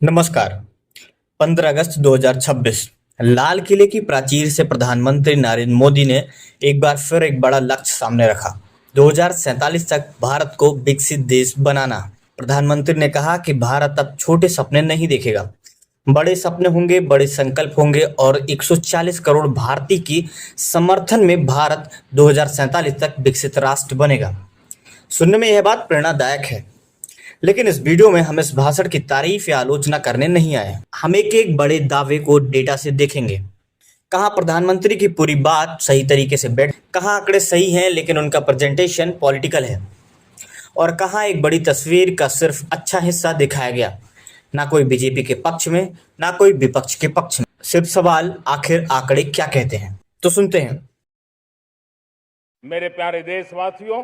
नमस्कार। 15 अगस्त 2026 लाल किले की प्राचीर से प्रधानमंत्री नरेंद्र मोदी ने एक बार फिर एक बड़ा लक्ष्य सामने रखा। 2047 तक भारत को विकसित देश बनाना। प्रधानमंत्री ने कहा कि भारत अब छोटे सपने नहीं देखेगा, बड़े सपने होंगे, बड़े संकल्प होंगे और 140 करोड़ भारतीय की समर्थन में भारत 2047 तक विकसित राष्ट्र बनेगा। सुनने में यह बात प्रेरणादायक है, लेकिन इस वीडियो में हम इस भाषण की तारीफ या आलोचना करने नहीं आए। हम एक बड़े दावे को डेटा से देखेंगे। कहाँ प्रधानमंत्री की पूरी बात सही तरीके से बैठ, कहाँ आंकड़े सही हैं लेकिन उनका प्रेजेंटेशन पॉलिटिकल है, और कहाँ एक बड़ी तस्वीर का सिर्फ अच्छा हिस्सा दिखाया गया, ना कोई बीजेपी के पक्ष में, ना कोई विपक्ष के पक्ष में। सिर्फ सवाल, आखिर आंकड़े क्या कहते हैं? तो सुनते हैं। मेरे प्यारे देशवासियों,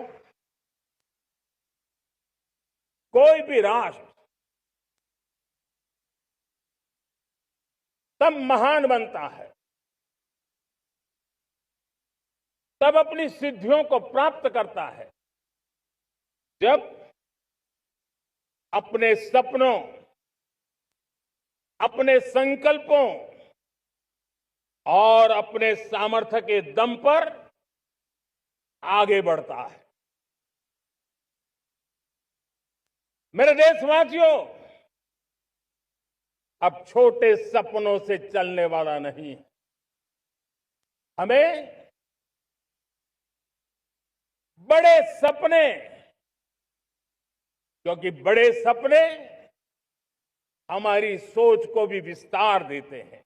कोई भी राष्ट्र तब महान बनता है, तब अपनी सिद्धियों को प्राप्त करता है, जब अपने सपनों, अपने संकल्पों और अपने सामर्थ्य के दम पर आगे बढ़ता है। मेरे देशवासियों, अब छोटे सपनों से चलने वाला नहीं। हमें बड़े सपने, क्योंकि बड़े सपने हमारी सोच को भी विस्तार देते हैं,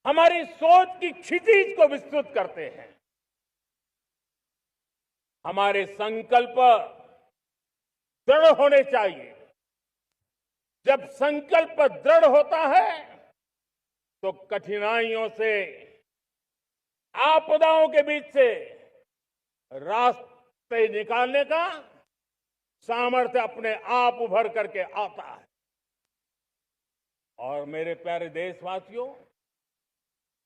हमारी सोच की क्षितिज को विस्तृत करते हैं। हमारे संकल्प दृढ़ होने चाहिए। जब संकल्प दृढ़ होता है तो कठिनाइयों से, आपदाओं के बीच से रास्ते निकालने का सामर्थ्य अपने आप उभर करके आता है। और मेरे प्यारे देशवासियों,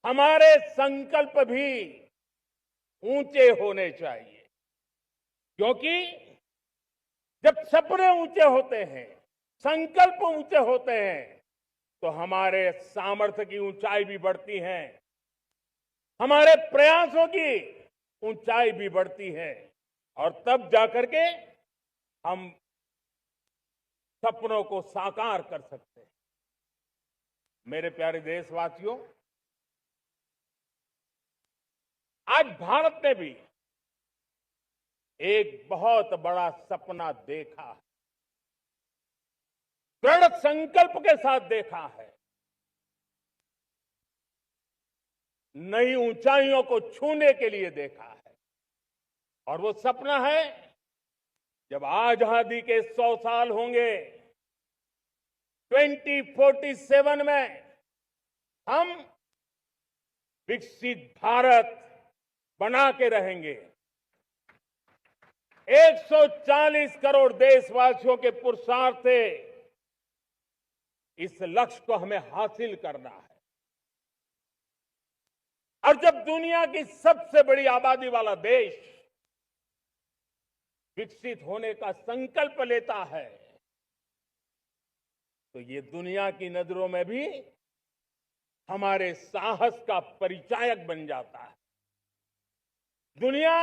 हमारे संकल्प भी ऊंचे होने चाहिए, क्योंकि जब सपने ऊंचे होते हैं, संकल्प ऊंचे होते हैं, तो हमारे सामर्थ्य की ऊंचाई भी बढ़ती है, हमारे प्रयासों की ऊंचाई भी बढ़ती है, और तब जाकर के हम सपनों को साकार कर सकते हैं। मेरे प्यारे देशवासियों, आज भारत ने भी एक बहुत बड़ा सपना देखा है, दृढ़ संकल्प के साथ देखा है। नई ऊंचाइयों को छूने के लिए देखा है, और वो सपना है जब आजादी के 100 साल होंगे, 2047 में हम विकसित भारत बना के रहेंगे। 140 करोड़ देशवासियों के पुरुषार्थ से इस लक्ष्य को हमें हासिल करना है। और जब दुनिया की सबसे बड़ी आबादी वाला देश विकसित होने का संकल्प लेता है, तो ये दुनिया की नजरों में भी हमारे साहस का परिचायक बन जाता है। दुनिया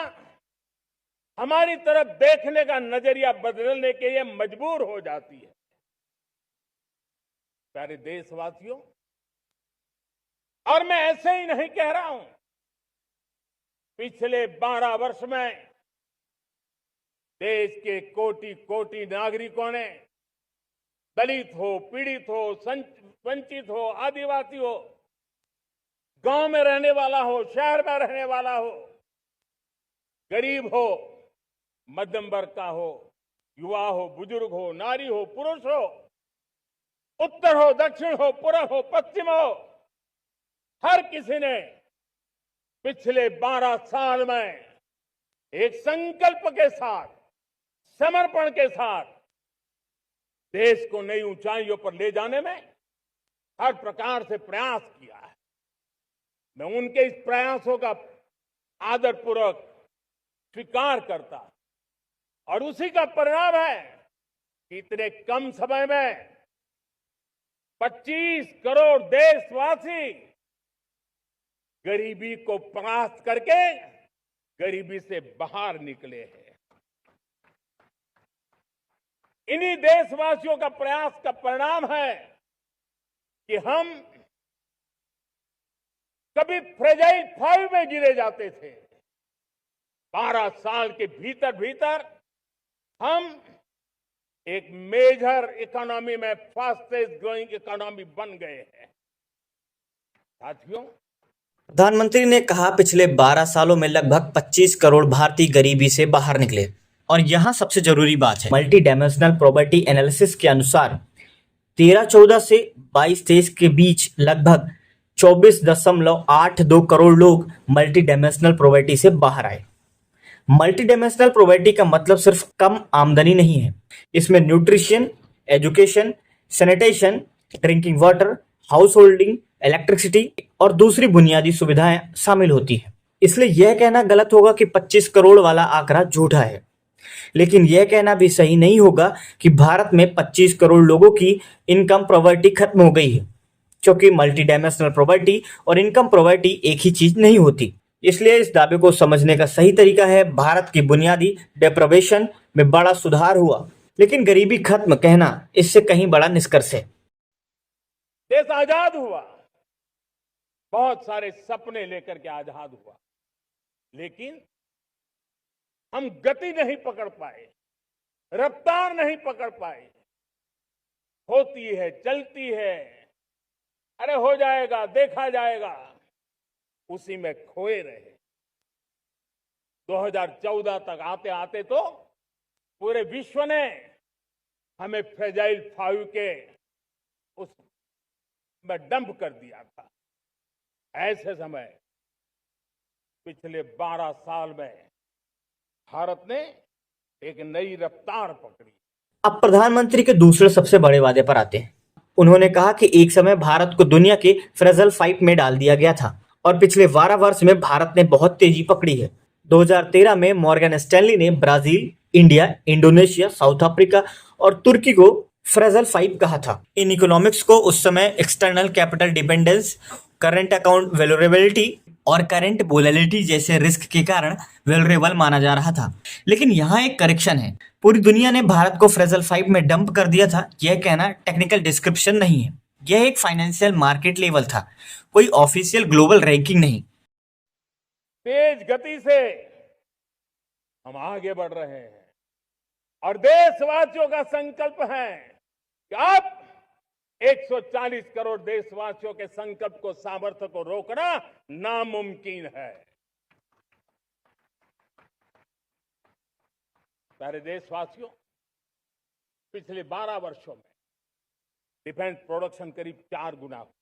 हमारी तरफ देखने का नजरिया बदलने के लिए मजबूर हो जाती है। प्यारे देशवासियों, और मैं ऐसे ही नहीं कह रहा हूं। पिछले 12 वर्ष में देश के कोटि कोटि नागरिकों ने, दलित हो, पीड़ित हो, वंचित हो, आदिवासी हो, गांव में रहने वाला हो, शहर में रहने वाला हो, गरीब हो, मध्यम वर्ग का हो, युवा हो, बुजुर्ग हो, नारी हो, पुरुष हो, उत्तर हो, दक्षिण हो, पूर्व हो, पश्चिम हो, हर किसी ने पिछले 12 साल में एक संकल्प के साथ, समर्पण के साथ देश को नई ऊंचाइयों पर ले जाने में हर प्रकार से प्रयास किया है। मैं उनके इस प्रयासों का आदरपूर्वक स्वीकार करता, और उसी का परिणाम है कि इतने कम समय में 25 करोड़ देशवासी गरीबी को परास्त करके गरीबी से बाहर निकले हैं। इन्हीं देशवासियों का प्रयास का परिणाम है कि हम कभी फ्रेजाइल 5 में गिरे जाते थे। 12 साल के भीतर भीतर हम एक मेजर इकोनॉमी में फास्टेस्ट ग्रोइंग इकोनॉमी बन गए हैं। साथियों, प्रधानमंत्री ने कहा पिछले 12 सालों में लगभग 25 करोड़ भारतीय गरीबी से बाहर निकले। और यहाँ सबसे जरूरी बात है, मल्टी डायमेंशनल प्रॉपर्टी एनालिसिस के अनुसार 13-14 से 22-23 के बीच लगभग 24.82 करोड़ लोग मल्टी डायमेंशनल प्रॉपर्टी से बाहर आए। मल्टी डायमेंशनल प्रॉपर्टी का मतलब सिर्फ कम आमदनी नहीं है, इसमें nutrition, education, sanitation, drinking water, house holding, electricity और दूसरी बुनियादी सुविधाएं शामिल होती हैं। इसलिए यह कहना गलत होगा कि 25 करोड़ वाला आंकड़ा झूठा है, लेकिन यह कहना भी सही नहीं होगा कि भारत में 25 करोड़ लोगों की इनकम प्रॉपर्टी खत्म हो गई है, क्योंकि मल्टी डायमेंशनल प्रॉपर्टी और इनकम प्रॉपर्टी एक ही चीज नहीं होती। इसलिए इस दावे को समझने का सही तरीका है, भारत की बुनियादी डेप्रावेशन में बड़ा सुधार हुआ, लेकिन गरीबी खत्म कहना इससे कहीं बड़ा निष्कर्ष है। देश आजाद हुआ, बहुत सारे सपने लेकर के आजाद हुआ, लेकिन हम गति नहीं पकड़ पाए, रफ्तार नहीं पकड़ पाए। होती है, चलती है, अरे हो जाएगा, देखा जाएगा, उसी में खोए रहे। 2014 तक आते आते तो पूरे विश्व ने हमें फ्रेजाइल 5 के उस में डंप कर दिया था। ऐसे समय पिछले 12 साल में भारत ने एक नई रफ्तार पकड़ी। अब प्रधानमंत्री के दूसरे सबसे बड़े वादे पर आते हैं। उन्होंने कहा कि एक समय भारत को दुनिया के फ्रेजाइल 5 में डाल दिया गया था और पिछले 12 वर्ष में भारत ने बहुत तेजी पकड़ी है। 2013 में मॉर्गन स्टैनली ने Brazil, India, Indonesia, south Africa और तुर्की को फ्रेजाइल 5 कहा था। इन इकोनॉमिक्स को उस समय external capital dependence, current account vulnerability और करंट वोलेटिलिटी जैसे रिस्क के कारण वैल्यूएबल माना जा रहा था। लेकिन यहाँ एक करेक्शन है, पूरी दुनिया ने भारत को फ्रेजाइल 5 में डंप कर दिया था, यह कहना टेक्निकल डिस्क्रिप्शन नहीं है। यह एक फाइनेंशियल मार्केट लेवल था, कोई ऑफिशियल ग्लोबल रैंकिंग नहीं। तेज गति से हम आगे बढ़ रहे हैं और देशवासियों का संकल्प है कि अब 140 करोड़ देशवासियों के संकल्प को, सामर्थ्य को रोकना नामुमकिन है। प्यारे देशवासियों, पिछले 12 वर्षों में डिफेंस प्रोडक्शन करीब 4 गुना हुआ,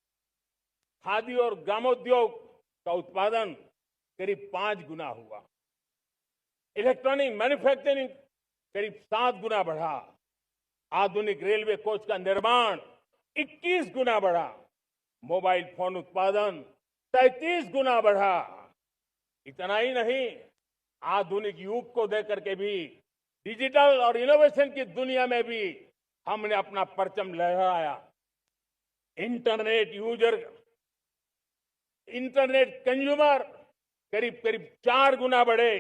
खादी और ग्रामोद्योग का उत्पादन करीब 5 गुना हुआ, इलेक्ट्रॉनिक मैन्युफैक्चरिंग करीब 7 गुना बढ़ा, आधुनिक रेलवे कोच का निर्माण 21 गुना बढ़ा, मोबाइल फोन उत्पादन 33 गुना बढ़ा। इतना ही नहीं, आधुनिक युग को देकर के भी डिजिटल और इनोवेशन की दुनिया में भी हमने अपना परचम लहराया। इंटरनेट यूजर, इंटरनेट कंज्यूमर करीब करीब 4 गुना बढ़े,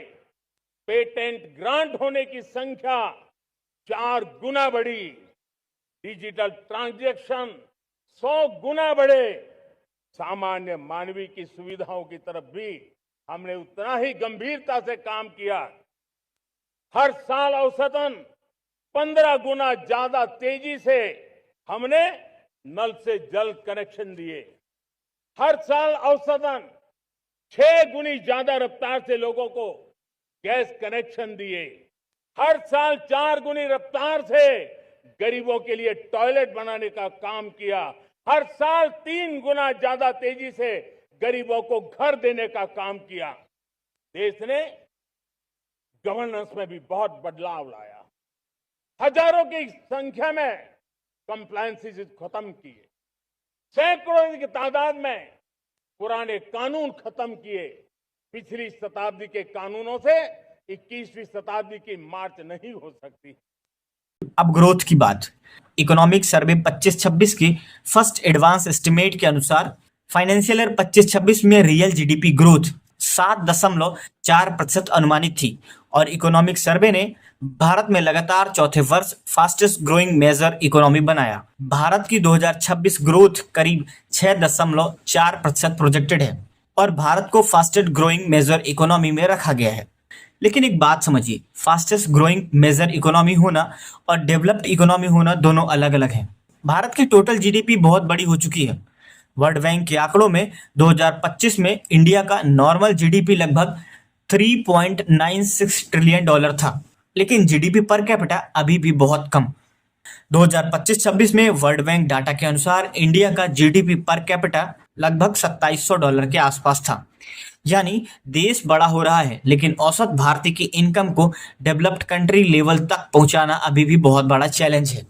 पेटेंट ग्रांट होने की संख्या 4 गुना बढ़ी, डिजिटल ट्रांजैक्शन 100 गुना बढ़े। सामान्य मानवीय की सुविधाओं की तरफ भी हमने उतना ही गंभीरता से काम किया। हर साल औसतन 15 गुना ज्यादा तेजी से हमने नल से जल कनेक्शन दिए। हर साल औसतन 6 गुनी ज्यादा रफ्तार से लोगों को गैस कनेक्शन दिए। हर साल 4 गुनी रफ्तार से गरीबों के लिए टॉयलेट बनाने का काम किया। हर साल 3 गुना ज्यादा तेजी से गरीबों को घर देने का काम किया। देश ने गवर्नेंस में भी बहुत बदलाव लाया, हजारों की संख्या में कंप्लायंसेस खत्म किए, सैकड़ों की तादाद में पुराने कानून खत्म किए। पिछली शताब्दी के कानूनों से 21वीं शताब्दी की मार्च नहीं हो सकती। अब ग्रोथ की बात। इकोनॉमिक सर्वे 25-26 की फर्स्ट एडवांस एस्टिमेट के अनुसार फाइनेंशियल ईयर 25-26 में रियल जीडीपी ग्रोथ 7.4% अनुमानित थी और इकोनॉमिक सर्वे ने भारत में लगातार चौथे वर्ष फास्टेस्ट ग्रोइंग मेजर इकोनॉमी बनाया। भारत की 2026 ग्रोथ करीब 6.4% प्रोजेक्टेड है और भारत को फास्टेस्ट ग्रोइंग मेजर इकोनॉमी में रखा गया है। लेकिन एक बात समझिए, फास्टेस्ट ग्रोइंग मेजर इकोनॉमी होना और डेवलप्ड इकोनॉमी होना दोनों अलग अलग हैं। भारत की टोटल जीडीपी बहुत बड़ी हो चुकी है। वर्ल्ड बैंक के आंकड़ों में 2025 में इंडिया का नॉर्मल जीडीपी लगभग 3.96 ट्रिलियन डॉलर था, लेकिन जीडीपी पर कैपिटा अभी भी बहुत कम। 2025-26 में वर्ल्ड बैंक डाटा के अनुसार इंडिया का जीडीपी पर कैपिटा लगभग $2700 के आसपास था। यानी देश बड़ा हो रहा है, लेकिन औसत भारतीय की इनकम को डेवलप्ड कंट्री लेवल तक पहुंचाना अभी भी बहुत बड़ा चैलेंज है।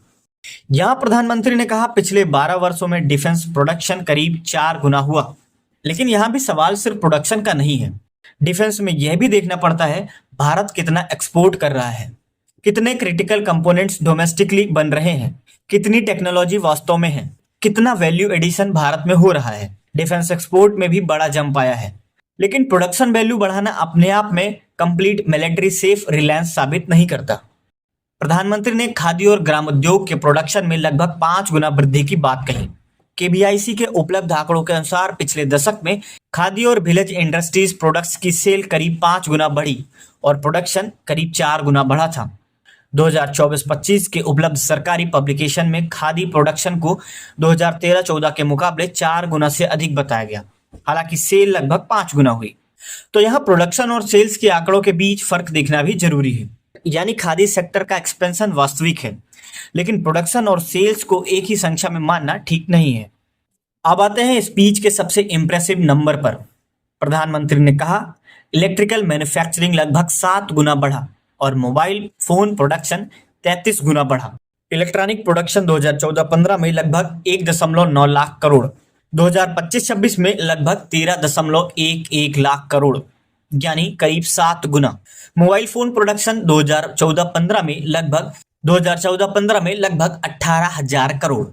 यहाँ प्रधानमंत्री ने कहा पिछले 12 वर्षों में डिफेंस प्रोडक्शन करीब 4 गुना हुआ, लेकिन यहाँ भी सवाल सिर्फ प्रोडक्शन का नहीं है। डिफेंस में यह भी देखना पड़ता है भारत कितना एक्सपोर्ट कर रहा है, कितने क्रिटिकल कंपोनेंट्स डोमेस्टिकली बन रहे हैं, कितनी टेक्नोलॉजी वास्तव में है, कितना वैल्यू एडिशन भारत में हो रहा है। डिफेंस एक्सपोर्ट में भी बड़ा जंप आया है, लेकिन प्रोडक्शन वैल्यू बढ़ाना अपने आप में कंप्लीट मिलिट्री सेफ रिलायंस साबित नहीं करता। प्रधानमंत्री ने खादी और ग्रामोद्योग के प्रोडक्शन में लगभग 5 गुना वृद्धि की बात कही। केबीआईसी के उपलब्ध आंकड़ों के अनुसार पिछले दशक में खादी और विलेज इंडस्ट्रीज प्रोडक्ट्स की सेल करीब 5 गुना बढ़ी और प्रोडक्शन करीब 4 गुना बढ़ा था। 2024-25 के उपलब्ध सरकारी पब्लिकेशन में खादी प्रोडक्शन को 2013-14 के मुकाबले 4 गुना से अधिक बताया गया, हालांकि सेल लगभग 5 गुना हुई। तो यहाँ प्रोडक्शन और सेल्स के आंकड़ों के बीच फर्क देखना भी जरूरी है। यानी खादी सेक्टर का एक्सपेंशन वास्तविक है, लेकिन प्रोडक्शन और सेल्स को एक ही संख्या में मानना ठीक नहीं है। अब आते हैं स्पीच के सबसे इंप्रेसिव नंबर पर। प्रधानमंत्री ने कहा इलेक्ट्रिकल मैन्युफैक्चरिंग लगभग 7 गुना बढ़ा और मोबाइल फोन प्रोडक्शन 33 गुना बढ़ा। इलेक्ट्रॉनिक प्रोडक्शन 2014-15 में लगभग 1.9 लाख करोड़, 2025-26 में लगभग 13.11 लाख करोड़, यानी करीब 7 गुना। मोबाइल फोन प्रोडक्शन 2014-15 में लगभग 18,000 करोड़,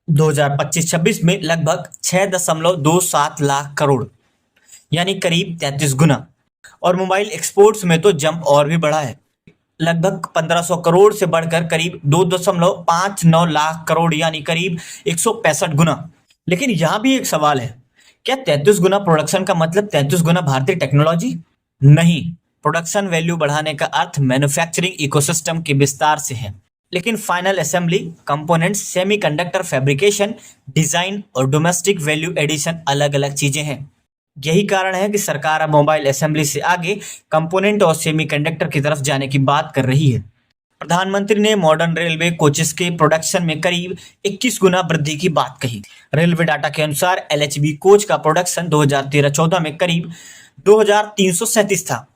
2025-26 में लगभग 6.27 लाख करोड़, यानी करीब 33 गुना। और मोबाइल एक्सपोर्ट्स में तो जंप और भी बढ़ा है, लगभग 1500 करोड़ से बढ़कर करीब 2.59 लाख करोड़, यानी करीब 165 गुना। लेकिन यहाँ भी एक सवाल है, क्या 33 गुना प्रोडक्शन का मतलब 33 गुना भारतीय टेक्नोलॉजी? नहीं, प्रोडक्शन वैल्यू बढ़ाने का अर्थ मैन्युफैक्चरिंग इकोसिस्टम के विस्तार से है। लेकिन final assembly, components, semiconductor fabrication, design और डोमेस्टिक वैल्यू एडिशन अलग अलग चीजें हैं। यही कारण है कि सरकार अब मोबाइल असेंबली से आगे कंपोनेंट और सेमीकंडक्टर की तरफ जाने की बात कर रही है। प्रधानमंत्री ने मॉडर्न रेलवे कोचेस के प्रोडक्शन में करीब 21 गुना वृद्धि की बात कही। रेलवे डाटा के अनुसार एलएचबी कोच का प्रोडक्शन 2013-14 में करीब 2337 था,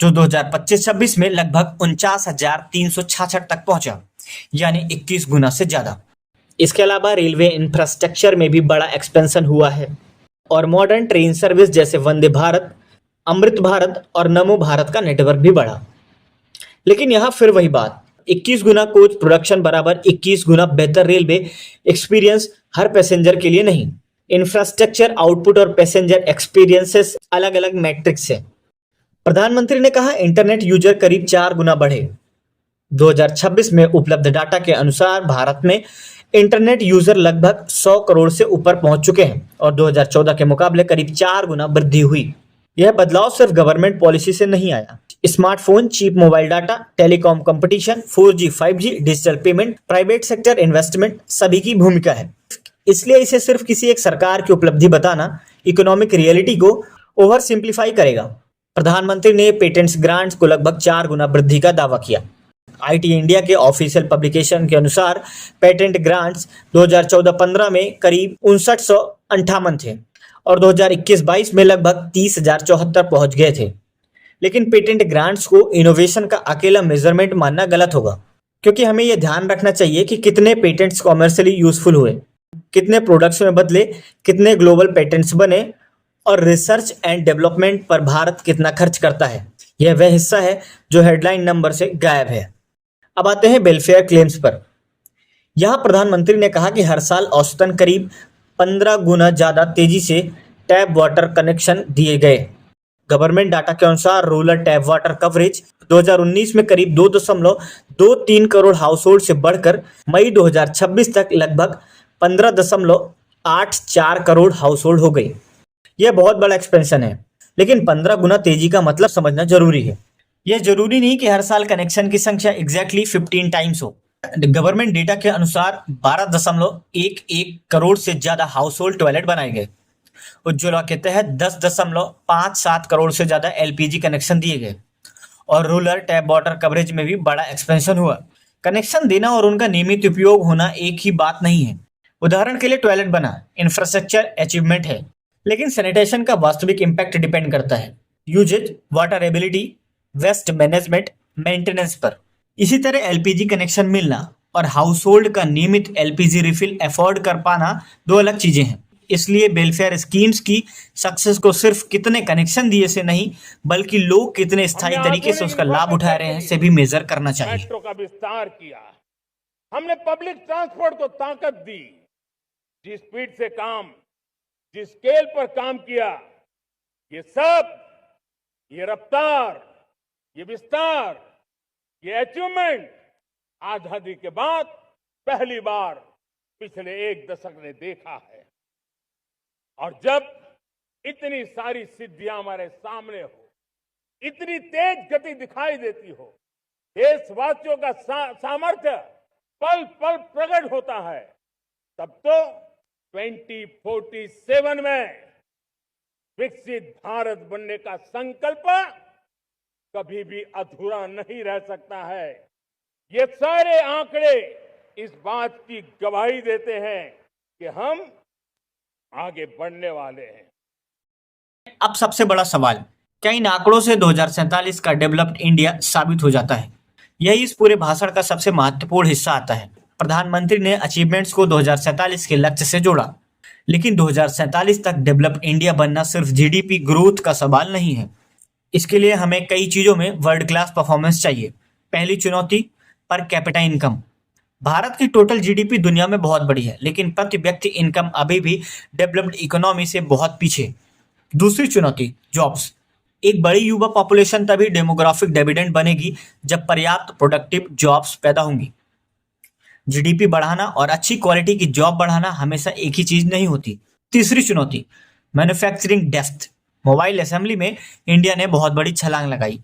जो 2025-26 में लगभग 49,366 तक पहुंचा, यानी 21 गुना से ज्यादा। इसके अलावा रेलवे इंफ्रास्ट्रक्चर में भी बड़ा एक्सपेंशन हुआ है और मॉडर्न ट्रेन सर्विस जैसे वंदे भारत, अमृत भारत और नमो भारत का नेटवर्क भी बढ़ा। लेकिन यहाँ फिर वही बात, 21 गुना कोच प्रोडक्शन बराबर 21 गुना बेहतर रेलवे एक्सपीरियंस हर पैसेंजर के लिए नहीं। इंफ्रास्ट्रक्चर आउटपुट और पैसेंजर एक्सपीरियंसेस अलग अलग मैट्रिक्स है। प्रधानमंत्री ने कहा इंटरनेट यूजर करीब 4 गुना बढ़े। 2026 में उपलब्ध डाटा के अनुसार भारत में इंटरनेट यूजर लगभग 100 करोड़ से ऊपर पहुंच चुके हैं और 2014 के मुकाबले करीब 4 गुना वृद्धि हुई। यह बदलाव सिर्फ गवर्नमेंट पॉलिसी से नहीं आया। Smartphone, cheap mobile data, telecom competition, 4G, 5G, digital payment, private sector investment सभी की भूमिका है। इसलिए इसे सिर्फ किसी एक सरकार की उपलब्धि बताना इकोनॉमिक रियलिटी को ओवर सिंप्लीफाई करेगा। प्रधानमंत्री ने पेटेंट्स ग्रांट्स को लगभग 4 गुना वृद्धि का दावा किया। आईटी इंडिया के ऑफिशियल पब्लिकेशन के अनुसार पेटेंट ग्रांट्स 2014-15 में करीब 5958 थे और 2021-22 में लगभग 30,074 पहुंच गए थे। लेकिन पेटेंट ग्रांट्स को इनोवेशन का अकेला मेजरमेंट मानना गलत होगा, क्योंकि हमें यह ध्यान रखना चाहिए कि कितने पेटेंट्स कॉमर्शियली यूजफुल हुए, कितने प्रोडक्ट्स में बदले, कितने ग्लोबल पेटेंट्स बने और रिसर्च एंड डेवलपमेंट पर भारत कितना खर्च करता है। यह वह हिस्सा है जो हेडलाइन नंबर से गायब है। अब आते हैं वेलफेयर क्लेम्स पर। यहाँ प्रधानमंत्री ने कहा कि हर साल औसतन करीब 15 गुना ज्यादा तेजी से टैप वाटर कनेक्शन दिए गए। गवर्नमेंट डाटा के अनुसार रूरल टैप वाटर कवरेज 2019 में करीब 2.23 करोड़ हाउसहोल्ड से बढ़कर मई 2026 तक लगभग 15.84 करोड़ हाउसहोल्ड हो गई। यह बहुत बड़ा एक्सपेंशन है, लेकिन 15 गुना तेजी का मतलब समझना जरूरी है। यह जरूरी नहीं कि हर साल कनेक्शन की संख्या एग्जैक्टली 15 टाइम्स हो। गवर्नमेंट डेटा के अनुसार 12.11 करोड़ से ज्यादा हाउसहोल्ड टॉयलेट बनाए गए। उज्ज्वला के तहत 10.57 करोड़ से ज्यादा एलपीजी कनेक्शन दिए गए और रूरल टैप वाटर कवरेज में भी बड़ा एक्सपेंशन हुआ। कनेक्शन देना और उनका नियमित उपयोग होना एक ही बात नहीं है। उदाहरण के लिए टॉयलेट बना इंफ्रास्ट्रक्चर अचीवमेंट है, लेकिन सैनिटेशन का वास्तविक इम्पैक्ट डिपेंड करता है usages, water ability, waste management, maintenance पर। इसी तरह एलपीजी कनेक्शन मिलना और हाउसहोल्ड का नियमित एलपीजी रिफिल अफोर्ड कर पाना दो अलग चीजें हैं। इसलिए वेलफेयर स्कीम्स की सक्सेस को सिर्फ कितने कनेक्शन दिए से नहीं, बल्कि लोग कितने स्थायी तरीके से उसका लाभ उठा रहे हैं से भी मेजर करना चाहिए। मेट्रो का विस्तार किया, हमने पब्लिक ट्रांसपोर्ट को ताकत दी, जिस स्पीड से काम, जिस स्केल पर काम किया, ये सब, ये रफ्तार, ये विस्तार, ये अचीवमेंट आजादी के बाद पहली बार पिछले एक दशक ने देखा है। और जब इतनी सारी सिद्धियां हमारे सामने हो, इतनी तेज गति दिखाई देती हो, देशवासियों का सामर्थ्य पल पल प्रकट होता है, तब तो 2047 में विकसित भारत बनने का संकल्प कभी भी अधूरा नहीं रह सकता है। ये सारे आंकड़े इस बात की गवाही देते हैं कि हम आगे बढ़ने वाले हैं। अब सबसे बड़ा सवाल, क्या इन आंकड़ों से 2047 का डेवलप्ड इंडिया साबित हो जाता है? यही इस पूरे भाषण का सबसे महत्वपूर्ण हिस्सा आता है। प्रधानमंत्री ने अचीवमेंट्स को 2047 के लक्ष्य से जोड़ा, लेकिन 2047 तक डेवलप्ड इंडिया बनना सिर्फ जीडीपी ग्रोथ का सवाल नहीं है। इसके लिए हमें कई चीजों में वर्ल्ड क्लास परफॉर्मेंस चाहिए। पहली चुनौती, पर कैपिटा इनकम। भारत की टोटल जीडीपी दुनिया में बहुत बड़ी है, लेकिन प्रति व्यक्ति इनकम अभी भी डेवलप्ड इकोनॉमी से बहुत पीछे। दूसरी चुनौती, जॉब्स। एक बड़ी युवा पॉपुलेशन तभी डेमोग्राफिक डिविडेंड बनेगी जब पर्याप्त प्रोडक्टिव जॉब्स पैदा होंगी। जीडीपी बढ़ाना और अच्छी क्वालिटी की जॉब बढ़ाना हमेशा एक ही चीज नहीं होती। तीसरी चुनौती, मैन्युफैक्चरिंग डेप्थ। मोबाइल असेंबली में इंडिया ने बहुत बड़ी छलांग लगाई,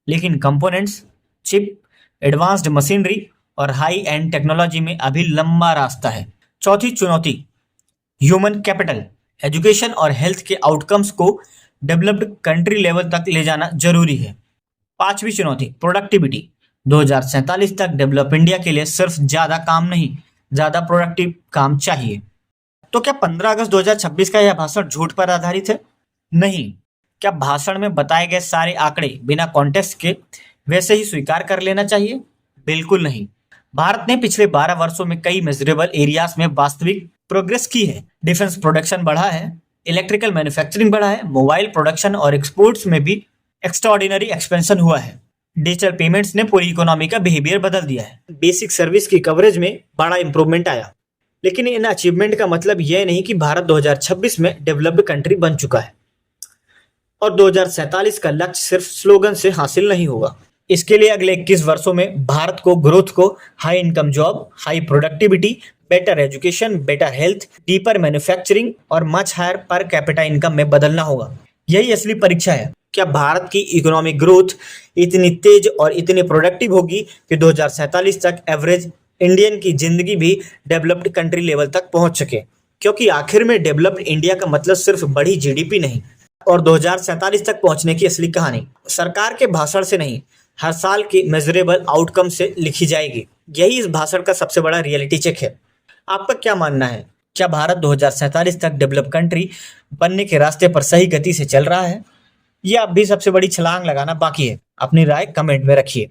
लेकिन कंपोनेंट्स, चिप, एडवांस्ड मशीनरी और हाई एंड टेक्नोलॉजी में अभी लंबा रास्ता है। चौथी चुनौती, ह्यूमन कैपिटल। एजुकेशन और हेल्थ के आउटकम्स को डेवलप्ड कंट्री लेवल तक ले जाना जरूरी है। पांचवी चुनौती, प्रोडक्टिविटी। 2047 तक डेवलप इंडिया के लिए सिर्फ ज्यादा काम नहीं, ज्यादा प्रोडक्टिव काम चाहिए। तो क्या 15 अगस्त 2026 का यह भाषण झूठ पर आधारित है? नहीं। क्या भाषण में बताए गए सारे आंकड़े बिना कॉन्टेक्स्ट के वैसे ही स्वीकार कर लेना चाहिए? बिल्कुल नहीं। भारत ने पिछले 12 वर्षों में कई मेजरेबल एरियाज में वास्तविक प्रोग्रेस की है। डिफेंस प्रोडक्शन बढ़ा है, इलेक्ट्रिकल मैन्युफैक्चरिंग बढ़ा है, मोबाइल प्रोडक्शन और एक्सपोर्ट्स में भी एक्स्ट्राऑर्डिनरी एक्सपेंशन हुआ है। डिजिटल पेमेंट्स ने पूरी इकोनॉमी का बिहेवियर बदल दिया है। बेसिक सर्विस की कवरेज में बड़ा इंप्रूवमेंट आया। लेकिन इन अचीवमेंट का मतलब यह नहीं कि भारत 2026 में डेवलप्ड कंट्री बन चुका है और 2047 का लक्ष्य सिर्फ स्लोगन से हासिल नहीं होगा। इसके लिए अगले 21 वर्षों में भारत को ग्रोथ को high income job, high productivity, better education, better health, deeper manufacturing और much higher per capita income में बदलना होगा। यही असली परीक्षा है। क्या भारत की इकोनॉमिक ग्रोथ इतनी तेज और इतनी प्रोडक्टिव होगी कि 2047 तक एवरेज इंडियन की जिंदगी भी डेवलप्ड कंट्री लेवल तक पहुंच सके? क्योंकि आखिर में डेवलप्ड इंडिया का मतलब सिर्फ बड़ी जीडीपी नहीं, और 2047 तक पहुंचने की असली कहानी सरकार के भाषण से नहीं, हर साल के मेजरेबल आउटकम से लिखी जाएगी। यही इस भाषण का सबसे बड़ा रियलिटी चेक है। आपका क्या मानना है? क्या भारत 2047 तक डेवलप कंट्री बनने के रास्ते पर सही गति से चल रहा है, या अब भी सबसे बड़ी छलांग लगाना बाकी है? अपनी राय कमेंट में रखिए।